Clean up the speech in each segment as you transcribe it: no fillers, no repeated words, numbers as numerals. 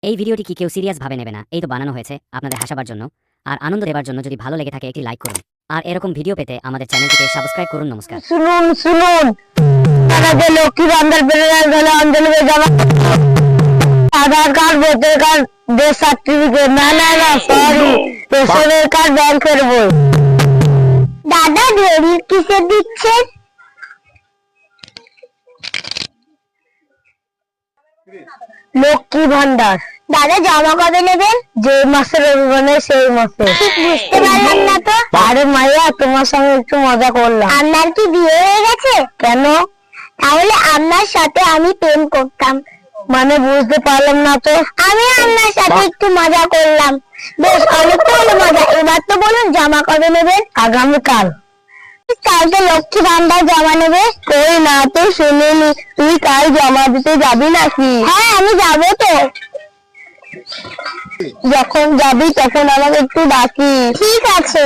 এই ভিডিওটি কি কেউ সিরিয়াস ভাবে নেবে না, এই তো বানানো হয়েছে আপনাদের হাসাবার জন্য আর আনন্দ দেবার জন্য। যদি ভালো লেগে থাকে একটি লাইক করুন আর এরকম ভিডিও পেতে আমাদের চ্যানেলটিকে সাবস্ক্রাইব করুন। নমস্কার। শুনুন শুনুন, তারা যে লক্ষ্মী ভান্ডার পেলে ধরে অঞ্জলি জমা Aadhaar card, voter card, death certificate, না না না সরি, রেশনের কার্ড, ব্যাংকের বই। দাদা দেরি কিসে দিচ্ছেন? লক্ষ্মী ভান্ডার। দাদা জমা কবে নেবেন? যে মাসের রবিবারে সেই মাসে। ঠিক বুঝতে পারলাম না তো। আরে মাইয়া, তোমার সঙ্গে একটু মজা করলাম। আপনার কি বিয়ে হয়ে গেছে? কেন? তাহলে আপনার সাথে আমি প্রেম করতাম। মানে বুঝতে পারলাম না তো। আমি আপনার সাথে একটু মজা করলাম। বেশ, অনেক তো হলো মজা। এবার তো বলুন জমা কবে নেবেন? আগামীকাল। কালকে লক্ষ্মী ভান্ডার জমা নেবে? কই না তো, শুনিনি। তুই কাল জমা দিতে যাবি নাকি? হ্যাঁ, আমি যাবো তো। যখন যাবি তখন আমাকে একটু ডাকি। ঠিক আছে।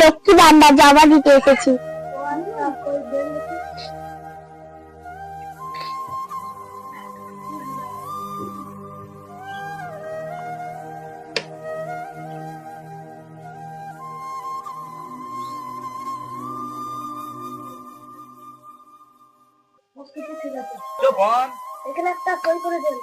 লক্ষ্মী ভান্ডার জমা দিতে এসেছি। এখানে একটা কই করে দেন।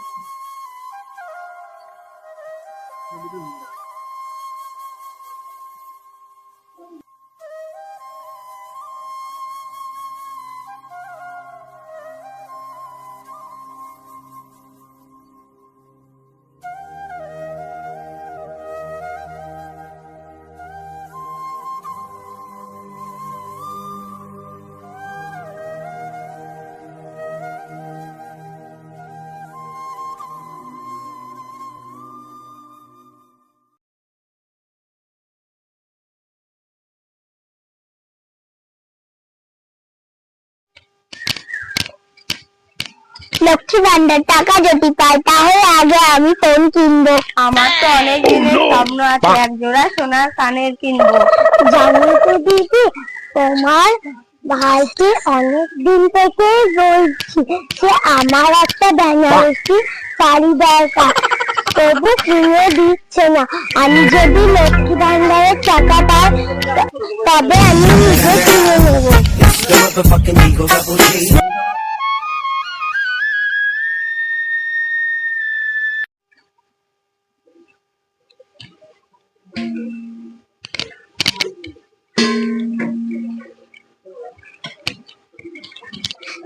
লক্ষ্মী ভান্ডার টাকা যদি পাই তাহলে আগে আমি ফোন কিনবো। আমার তো অনেক দিনের স্বপ্ন আছে, এক জোড়া সোনার কানের কিনবো। জানো তো দিদি, তোমার ভাইকে অনেক দিন থেকে বলছি সে আমার একটা বেনারসি শাড়ি দরকার, তবু কিনে দিচ্ছে না। আমি যদি লক্ষ্মী ভান্ডারের টাকা পাই তবে আমি নিজে কিনে নেবো।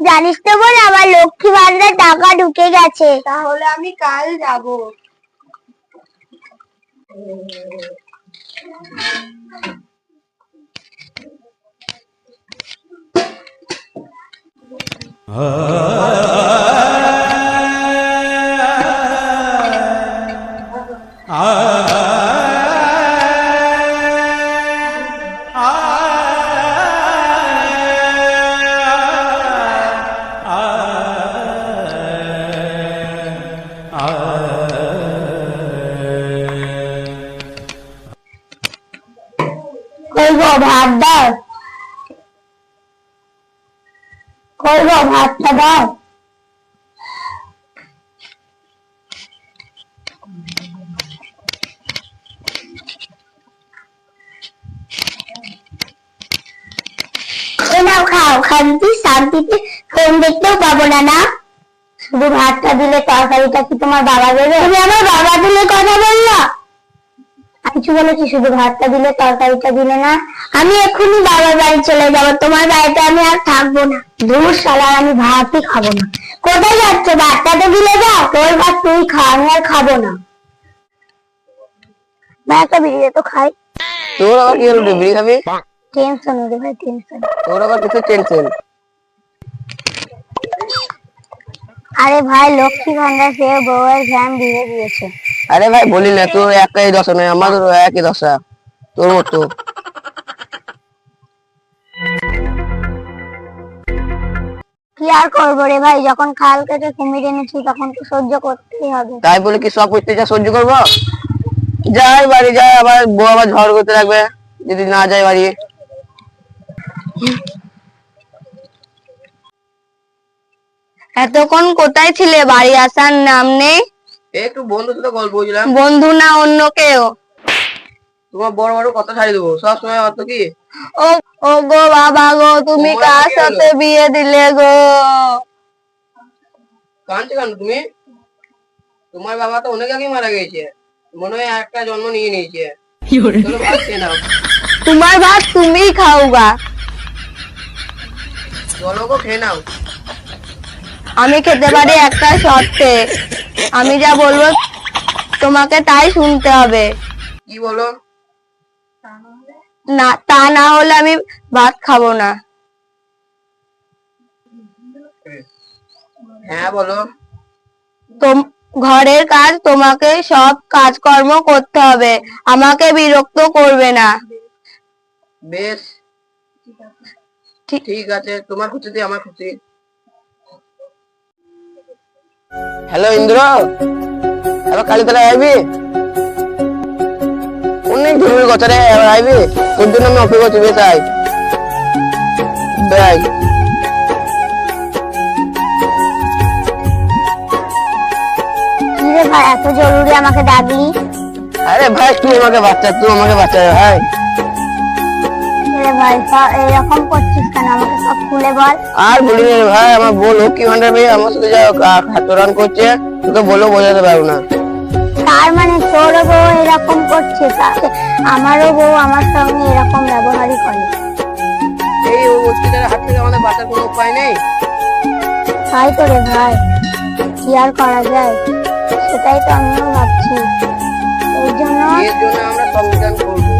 জানিস তো বল, আমার লক্ষ্মী ভান্ডার টাকা ঢুকে গেছে। তাহলে আমি কাল যাব। কই গো ভাত দাও, কই গো ভাতটা দাও। নাও খাও, খান্তি শান্তিতে ফোন দেখতেও পাবো না। না শুধু ভাতটা দিলে, তরকারিটা কি তোমার বাবা দেবে? তুমি আমার বাবা দিলে কথা বললো? কিছু বলেছি? শুধু ভাতটা দিলে, তরকারিটা দিলে না। আমি এক্ষুনি বাবার বাড়ি চলে যাবো, তোমার বাড়িতে আমি আর থাকবো না। দূর শালা, আমি ভাতই খাবো না। কোথায় যাচ্ছ? ভাতটা তো দিলে যাও। তোর ভাত তুই খা, আমি আর খাবো না। একটা বিড়ি তো খাই। তোর আবার কি হলো? বিড়ি খাবি? টেনশন রে ভাই, টেনশন। তোর আবার কিছু টেনশন? আরে ভাই, লক্ষ্মী ভান্ডার পেয়ে বউয়ের ভ্যান দিয়ে দিয়েছে। আরে ভাই বলি না, তোর একই দশা নয়, আমাদেরও একই দশা তোর মতো। কি আর করবো রে ভাই, যখন খাল কেটে কুমির এনেছি তখন তো সহ্য করতেই হবে। তাই বলে কি সব অত্যাচার সহ্য করবো? যাই বাড়ি যাই, আবার বউ আবার ঝড় করতে থাকবে যদি না যাই বাড়ি। এতক্ষণ কোথায় ছিলে? বাড়ি আসার নাম নেই। একটু বন্ধুর সাথে গল্প বলছিলাম। বন্ধু না অন্য কেউ? তোমার বড় বড় কথা ছাড়িয়ে দেবো সব সময়, অত কি? ও ও গো বাবা গো, তুমি তোমার কার কি সাথে হলো? বিয়ে দিলে গো? কাঁদছো কেন তুমি? তোমার বাবা তো অনেক আগে মারা গেছে, মনে হয় একটা জন্ম নিয়ে নিয়েছে। চলো ভাত খেয়ে নাও। তোমার ভাত তুমিই খাও গা। চলো গো খেয়ে নাও। আমি খেতে পারি একটা শর্তে, আমি যা বলবো তোমাকে তাই শুনতে হবে। কি বলো? না, তা না হলে আমি ভাত খাবো না। হ্যাঁ বলো। ঘরের কাজ তোমাকে সব কাজকর্ম করতে হবে, আমাকে বিরক্ত করবে না। বেশ ঠিক আছে, তোমার খুশিতে আমার খুশি। হ্যালো ইন্দ্র, এবার কালীতলা আইবি? অনেক জরুরি কথা রে, এবার আইবি? তোর জন্য আমি অপেক্ষা করছি, বেশ আই। বাই। কি রে ভাই, এত জরুরি আমাকে ডাকলি? আরে ভাই তুই আমাকে বাচ্চা ভাই। রে ভাই, এরকম করছিস কেন? আমাকে সব খুলে বল। আর বলি রে ভাই, আমার বউ লক্ষ্মী ভান্ডার ভাই আমার সাথে যা খাতরান করছে, তোকে বলেও বোঝাতে পারবো না। তার মানে তোরও বউ এরকম করছে? আমারও বউ আমার সঙ্গে এরকম ব্যবহারই করে। এই অত্যাচারের হাত থেকে আমাদের বাঁচার কোনো উপায় নেই। তাই তো রে ভাই, কি আর করা যায়, সেটাই তো আমিও ভাবছি। এই জন্য এর জন্য আমরা সংবিধান করবো,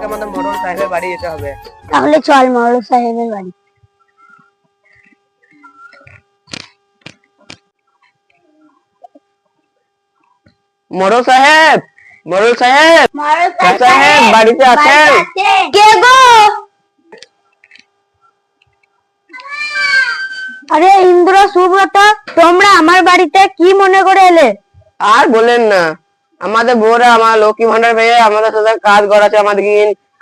আমাদের মডেল সাহেবের বাড়ি যেতে হবে। তাহলে চল মরল সাহেবের বাড়ি। মডেল সাহেব, সাহেব বাড়িতে আছেন? কে গো? আরে ইন্দ্র, সুব্রত, তোমরা আমার বাড়িতে কি মনে করে এলে? আর বলেন না, আমাদের বউরা আমার লক্ষ্মী ভান্ডার পেয়ে আমাদের সাথে কাজ করাচ্ছে, আমাদের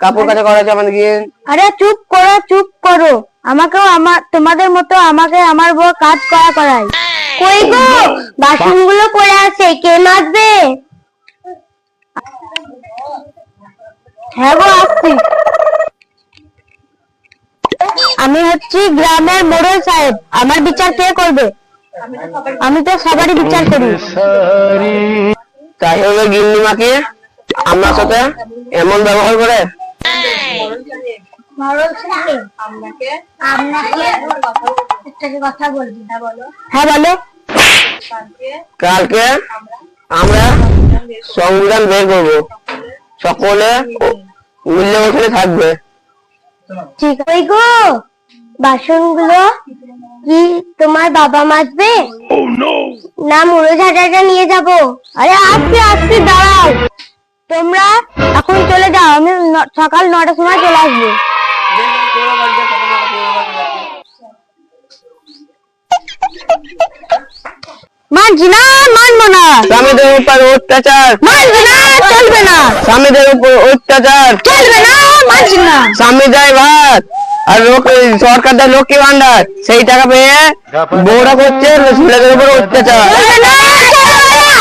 কাপড় কাচা করাচ্ছে আমাদের। আরে চুপ করো, চুপ করো। আমাকেও তোমাদের মতো আমাকে আমার বউ কাজ করায়। কই গো, বাসনগুলো পড়ে আছে, কে মাজবে? হ্যাঁ গো, আসছি। আমি হচ্ছি গ্রামের মোড়ল সাহেব, আমার বিচার কে করবে? আমি তো সবারই বিচার করি। তাই হলো গিন্নিমাকে আমার সাথে এমন ব্যবহার করে? আপনাকে একটা কথা বলবি, হ্যাঁ বলো। কালকে আমরা সংবিধান বের করবো, সকলে মিলে ওখানে থাকবে। ঠিক আছে গো। বাসনগুলো কি তোমার বাবা মাজবে? না মুড়ো ঝাঁটাটা নিয়ে যাব? আরে আস্তে আস্তে দাঁড়াও, তোমরা এখন চলে যাও, আমি সকাল 9টার সময় চলে আসবো। মানছি না, মানবো না। স্বামীদের উপর অত্যাচার মানছি না, চলবে না। স্বামীদের উপর অত্যাচার চলবে না, মানছি না। স্বামী দেয় ভাত আর সরকার দেয় লক্ষ্মী ভান্ডার, সেই টাকা পেয়ে বউরা করছে ছেলেদের উপর অত্যাচার। চলবে না, চলবে না।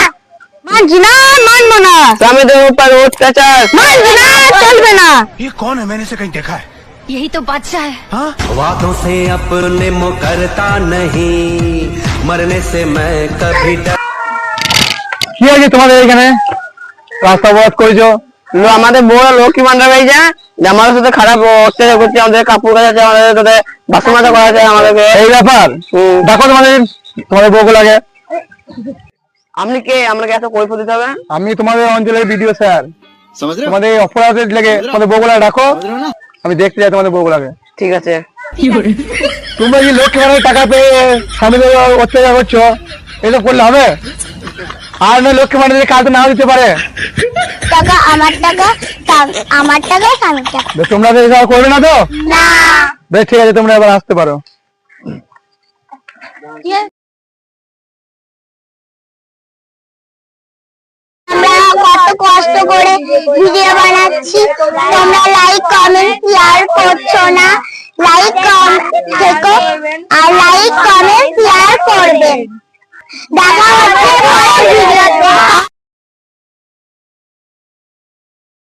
মানছি না, মানবো না। স্বামীদের উপর অত্যাচার मानছি না, চলবে না। ये कौन है? मैंने से कहीं देखा है। यही तो बादशाह है। हाँ? वादों से अपने मुकरता नहीं, मरने से मैं कभी डर। কি হয়েছে তোমাদের এখানে? রাস্তা অবরোধ করেছো? আমাদের বউরা লক্ষ্মী ভান্ডার পেয়েছে, আমাদের সাথে খারাপ অত্যাচার করছে, আমাদের কাপড় কাচাচ্ছে, আমাদের সাথে বাসন মাজা করাচ্ছে আমাদেরকে। এই ব্যাপার দেখো তোমাদের বউগুলাকে। আপনি কে? আপনাকে এত কৈফিয়ত দিতে হবে? আমি তোমাদের অঞ্চলের বিডিও স্যার। তোমাদের অপরাধের লেগে তোমাদের বউগুলা রাখো, আমি দেখতে যাই তোমাদের বউগুলাকে। ঠিক আছে। তোমরা কি লক্ষ্মী ভান্ডারের টাকা পেয়ে স্বামীদের অত্যাচার করছো, এসব করলে হবে? আর না লক্ষ্মী ভান্ডারের কাজ নাও দিতে পারে, টাকা আমার টাকা, আমার টাকা স্বামীর টাকা। বেশ, তোমরা তো এসব করবে না তো? না। বেশ ঠিক আছে, তোমরা এবার আসতে পারো। আমরা কত কষ্ট করে ভিডিও বানাচ্ছি, তোমরা লাইক কমেন্ট শেয়ার করছো না। লাইক থেকো আর লাইক কমেন্ট শেয়ার করবেন। দেখা হচ্ছে পরের ভিডিওতে।